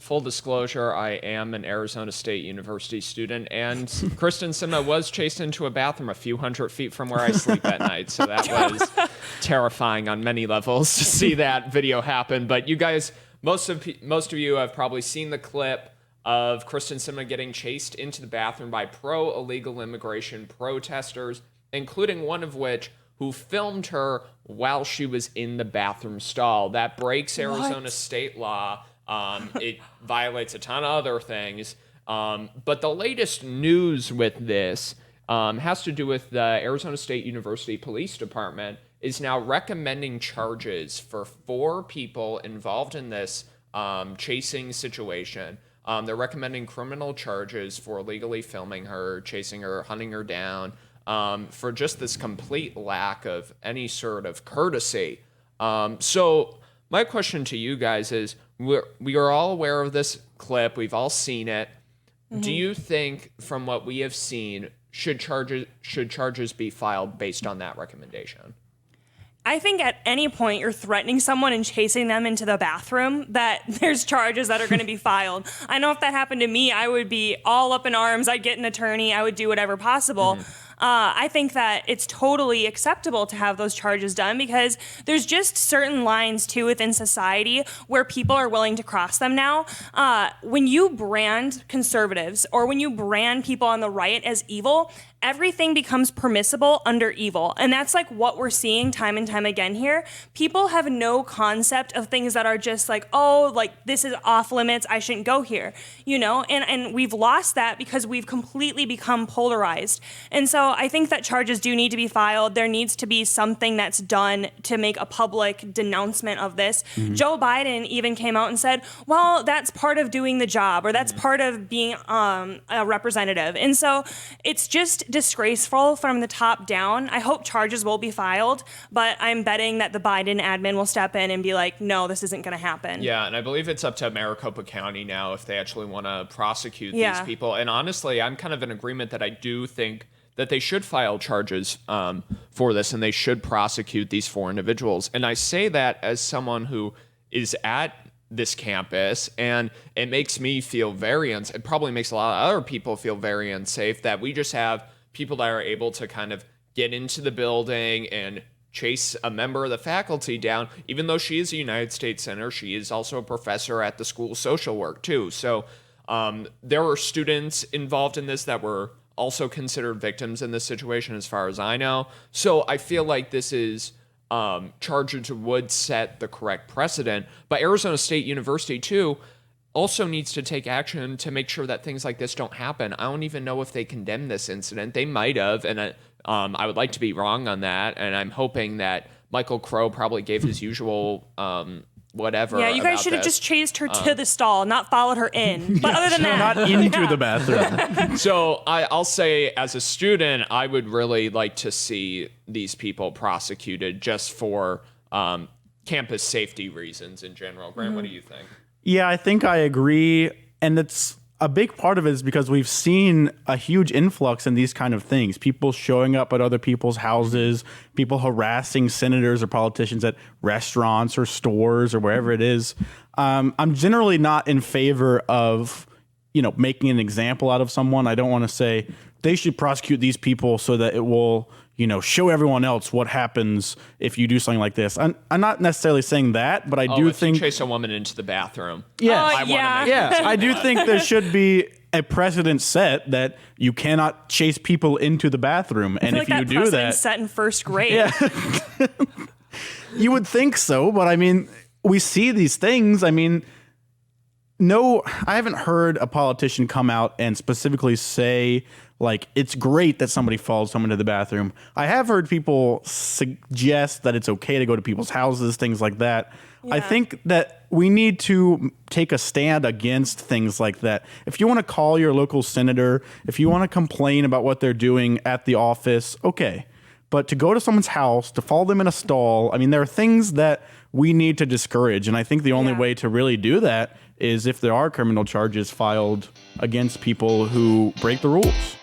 full disclosure, I am an Arizona State University student, and Kyrsten Sinema was chased into a bathroom a few hundred feet from where I sleep at night. So that was terrifying on many levels to see that video happen. But you guys, most of you have probably seen the clip of Kyrsten Sinema getting chased into the bathroom by pro-illegal immigration protesters, including one of which who filmed her while she was in the bathroom stall. That breaks Arizona state law. It violates a ton of other things. But the latest news with this has to do with the Arizona State University Police Department is now recommending charges for 4 people involved in this chasing situation. They're recommending criminal charges for illegally filming her, chasing her, hunting her down, for just this complete lack of any sort of courtesy. So my question to you guys is, we are all aware of this clip. We've all seen it. Mm-hmm. Do you think, from what we have seen, should charges be filed based on that recommendation? I think at any point you're threatening someone and chasing them into the bathroom, that there's charges that are going to be filed. I know if that happened to me, I would be all up in arms. I'd get an attorney. I would do whatever possible. Mm-hmm. I think that it's totally acceptable to have those charges done because there's just certain lines, too, within society where people are willing to cross them now. When you brand conservatives or when you brand people on the right as evil, everything becomes permissible under evil. And that's like what we're seeing time and time again here. People have no concept of things that are just like, oh, like this is off limits. I shouldn't go here, you know? And we've lost that because we've completely become polarized. And so I think that charges do need to be filed. There needs to be something that's done to make a public denouncement of this. Mm-hmm. Joe Biden even came out and said, well, that's part of doing the job, or that's part of being a representative. And so it's just disgraceful from the top down. I hope charges will be filed, but I'm betting that the Biden admin will step in and be like, no, this isn't going to happen. Yeah, and I believe it's up to Maricopa County now if they actually want to prosecute these people. And honestly, I'm kind of in agreement that I do think that they should file charges for this, and they should prosecute these 4 individuals. And I say that as someone who is at this campus, and it makes me feel very unsafe. It probably makes a lot of other people feel very unsafe that we just have people that are able to kind of get into the building and chase a member of the faculty down. Even though she is a United States Senator, she is also a professor at the School of Social Work too. So there were students involved in this that were also considered victims in this situation, as far as I know. So I feel like this is charges would set the correct precedent. But Arizona State University too also needs to take action to make sure that things like this don't happen. I don't even know if they condemned this incident. They might have, and I would like to be wrong on that. And I'm hoping that Michael Crow probably gave his usual whatever. Yeah, you guys should have just chased her to the stall, not followed her in. But other than that, not into the bathroom. So I'll say, as a student, I would really like to see these people prosecuted just for campus safety reasons in general. Grant, what do you think? Yeah, I think I agree. And it's a big part of it is because we've seen a huge influx in these kind of things. People showing up at other people's houses, people harassing senators or politicians at restaurants or stores or wherever it is. I'm generally not in favor of, making an example out of someone. I don't want to say they should prosecute these people so that it will, show everyone else what happens if you do something like this. I'm not necessarily saying that, but I do think you chase a woman into the bathroom. Yeah, I do think there should be a precedent set that you cannot chase people into the bathroom, and if you do that, set in first grade. Yeah, you would think so, but I mean, we see these things. I mean, no, I haven't heard a politician come out and specifically say, like, it's great that somebody follows someone to the bathroom. I have heard people suggest that it's okay to go to people's houses, things like that. Yeah. I think that we need to take a stand against things like that. If you want to call your local senator, if you want to complain about what they're doing at the office, okay. But to go to someone's house, to follow them in a stall, I mean, there are things that we need to discourage. And I think the only way to really do that is if there are criminal charges filed against people who break the rules.